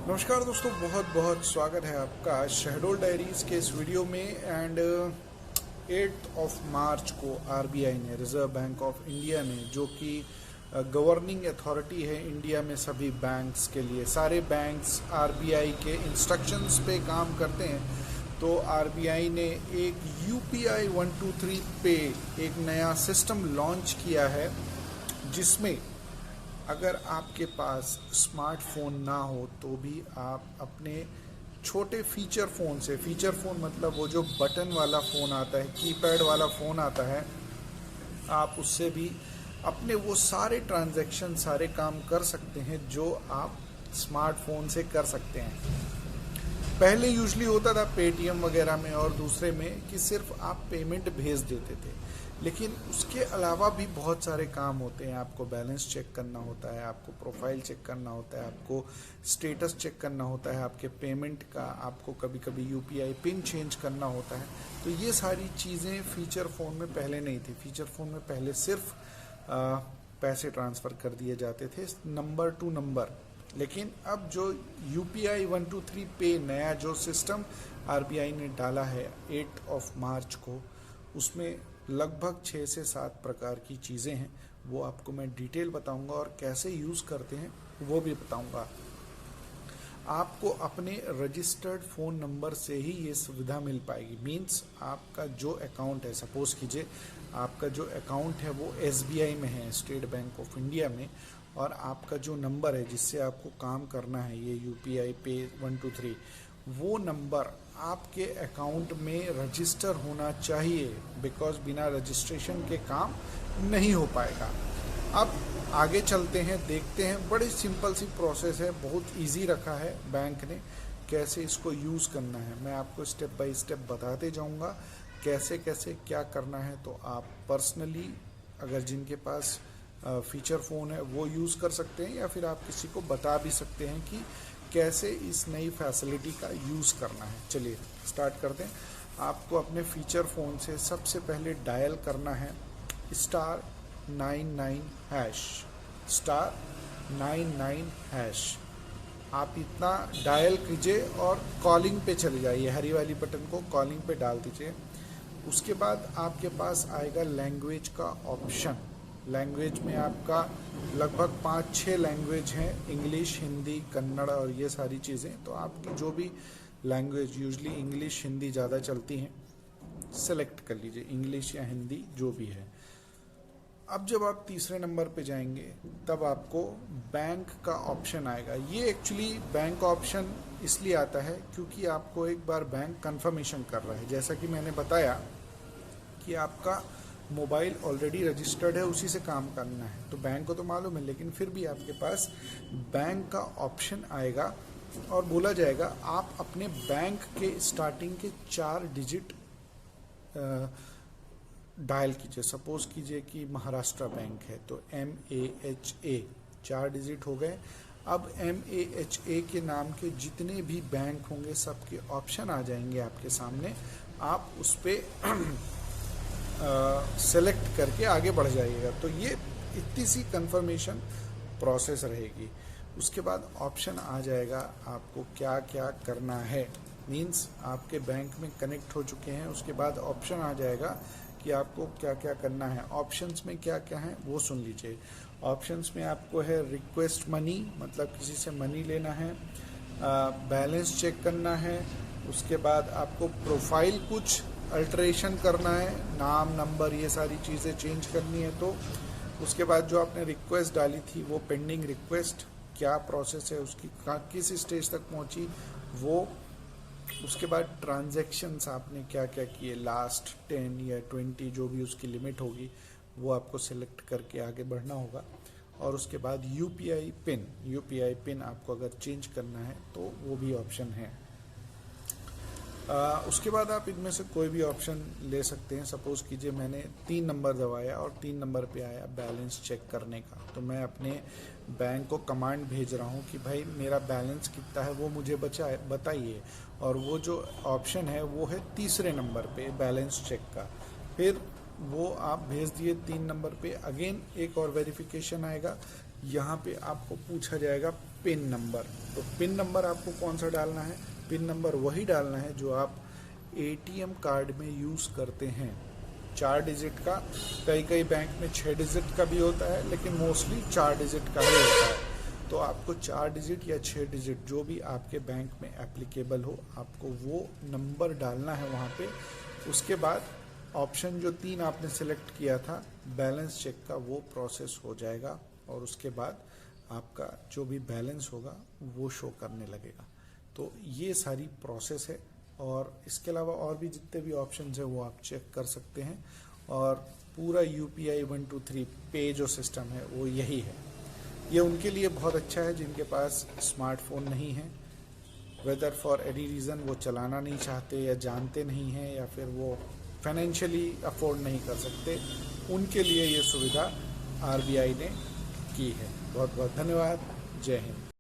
नमस्कार दोस्तों, बहुत बहुत स्वागत है आपका शहडोल डायरीज के इस वीडियो में। एंड 8 मार्च को आरबीआई ने, रिजर्व बैंक ऑफ इंडिया ने, जो कि गवर्निंग अथॉरिटी है इंडिया में सभी बैंक्स के लिए, सारे बैंक्स आरबीआई के इंस्ट्रक्शंस पे काम करते हैं। तो आरबीआई ने एक यूपीआई 123 पे एक नया सिस्टम लॉन्च किया है, जिसमें अगर आपके पास स्मार्टफोन ना हो तो भी आप अपने छोटे फीचर फ़ोन से, फीचर फ़ोन मतलब वो जो बटन वाला फ़ोन आता है, कीपैड वाला फ़ोन आता है, आप उससे भी अपने वो सारे ट्रांजैक्शन, सारे काम कर सकते हैं जो आप स्मार्टफोन से कर सकते हैं। पहले यूजली होता था पेटीएम वगैरह में और दूसरे में कि सिर्फ आप पेमेंट भेज देते थे, लेकिन उसके अलावा भी बहुत सारे काम होते हैं। आपको बैलेंस चेक करना होता है, आपको प्रोफाइल चेक करना होता है, आपको स्टेटस चेक करना होता है आपके पेमेंट का, आपको कभी कभी यूपीआई पिन चेंज करना होता है। तो ये सारी चीज़ें फीचर फ़ोन में पहले नहीं थी। फीचर फ़ोन में पहले सिर्फ पैसे ट्रांसफ़र कर दिए जाते थे नंबर टू नंबर। लेकिन अब जो यूपीआई 123 पे नया जो सिस्टम आरबीआई ने डाला है 8 मार्च को, उसमें लगभग 6 से 7 प्रकार की चीज़ें हैं। वो आपको मैं डिटेल बताऊंगा और कैसे यूज़ करते हैं वो भी बताऊंगा। आपको अपने रजिस्टर्ड फ़ोन नंबर से ही ये सुविधा मिल पाएगी। मीन्स आपका जो अकाउंट है, सपोज़ कीजिए आपका जो अकाउंट है वो एसबीआई में है, स्टेट बैंक ऑफ इंडिया में, और आपका जो नंबर है जिससे आपको काम करना है ये यूपीआई पे 123, वो नंबर आपके अकाउंट में रजिस्टर होना चाहिए, बिकॉज बिना रजिस्ट्रेशन के काम नहीं हो पाएगा। अब आगे चलते हैं, देखते हैं। बड़ी सिंपल सी प्रोसेस है, बहुत इजी रखा है बैंक ने, कैसे इसको यूज़ करना है मैं आपको स्टेप बाय स्टेप बताते जाऊंगा कैसे कैसे क्या करना है। तो आप पर्सनली अगर जिनके पास फीचर फ़ोन है वो यूज़ कर सकते हैं, या फिर आप किसी को बता भी सकते हैं कि कैसे इस नई फैसिलिटी का यूज़ करना है। चलिए स्टार्ट करते हैं। आपको अपने फीचर फ़ोन से सबसे पहले डायल करना है *99#, *99#। आप इतना डायल कीजिए और कॉलिंग पे चले जाइए, हरी वाली बटन को कॉलिंग पे डाल दीजिए। उसके बाद आपके पास आएगा लैंग्वेज का ऑप्शन। लैंग्वेज में आपका लगभग 5-6 लैंग्वेज हैं, इंग्लिश, हिंदी, कन्नड़ और ये सारी चीज़ें। तो आपकी जो भी लैंग्वेज, यूजली इंग्लिश हिंदी ज़्यादा चलती हैं, सेलेक्ट कर लीजिए, इंग्लिश या हिंदी जो भी है। अब जब आप तीसरे नंबर पे जाएंगे तब आपको बैंक का ऑप्शन आएगा। ये एक्चुअली बैंक का ऑप्शन इसलिए आता है क्योंकि आपको एक बार बैंक कंफर्मेशन कर रहा है। जैसा कि मैंने बताया कि आपका मोबाइल ऑलरेडी रजिस्टर्ड है, उसी से काम करना है, तो बैंक को तो मालूम है, लेकिन फिर भी आपके पास बैंक का ऑप्शन आएगा और बोला जाएगा आप अपने बैंक के स्टार्टिंग के 4 डिजिट डायल कीजिए। सपोज कीजिए कि महाराष्ट्र बैंक है तो MAHA 4 डिजिट हो गए। अब MAHA के नाम के जितने भी बैंक होंगे सबके ऑप्शन आ जाएंगे आपके सामने, आप उस पर सेलेक्ट करके आगे बढ़ जाइएगा। तो ये इतनी सी कंफर्मेशन प्रोसेस रहेगी। उसके बाद ऑप्शन आ जाएगा आपको क्या क्या करना है। मीन्स आपके बैंक में कनेक्ट हो चुके हैं, उसके बाद ऑप्शन आ जाएगा कि आपको क्या क्या करना है। ऑप्शंस में क्या क्या है वो सुन लीजिए। ऑप्शंस में आपको है रिक्वेस्ट मनी, मतलब किसी से मनी लेना है, बैलेंस चेक करना है, उसके बाद आपको प्रोफाइल कुछ अल्टरेशन करना है, नाम, नंबर, ये सारी चीज़ें चेंज करनी है। तो उसके बाद जो आपने रिक्वेस्ट डाली थी वो पेंडिंग रिक्वेस्ट, क्या प्रोसेस है उसकी, किस स्टेज तक पहुंची वो। उसके बाद ट्रांजैक्शंस आपने क्या क्या किए, लास्ट 10 या 20 जो भी उसकी लिमिट होगी वो आपको सिलेक्ट करके आगे बढ़ना होगा। और उसके बाद यूपीआई पिन आपको अगर चेंज करना है तो वो भी ऑप्शन है। उसके बाद आप इनमें से कोई भी ऑप्शन ले सकते हैं। सपोज कीजिए मैंने 3 नंबर दबाया और 3 नंबर पे आया बैलेंस चेक करने का, तो मैं अपने बैंक को कमांड भेज रहा हूँ कि भाई मेरा बैलेंस कितना है वो मुझे बताइए। और वो जो ऑप्शन है वो है तीसरे नंबर पे बैलेंस चेक का। फिर वो आप भेज दिए 3 नंबर पे। अगेन एक और वेरिफिकेशन आएगा, यहाँ पे आपको पूछा जाएगा पिन नंबर। तो पिन नंबर आपको कौन सा डालना है? पिन नंबर वही डालना है जो आप एटीएम कार्ड में यूज़ करते हैं, 4 डिजिट का। कई कई बैंक में 6 डिजिट का भी होता है, लेकिन मोस्टली 4 डिजिट का ही होता है। तो आपको 4 डिजिट या 6 डिजिट जो भी आपके बैंक में एप्लीकेबल हो, आपको वो नंबर डालना है वहाँ पे। उसके बाद ऑप्शन जो 3 आपने सेलेक्ट किया था बैलेंस चेक का, वो प्रोसेस हो जाएगा और उसके बाद आपका जो भी बैलेंस होगा वो शो करने लगेगा। तो ये सारी प्रोसेस है, और इसके अलावा और भी जितने भी ऑप्शंस हैं वो आप चेक कर सकते हैं। और पूरा UPI 1 2 3 पे जो सिस्टम है वो यही है। ये उनके लिए बहुत अच्छा है जिनके पास स्मार्टफोन नहीं है, वेदर फॉर एनी रीज़न वो चलाना नहीं चाहते या जानते नहीं हैं या फिर वो फाइनेंशियली अफोर्ड नहीं कर सकते, उनके लिए ये सुविधा RBI ने की है। बहुत बहुत धन्यवाद। जय हिंद।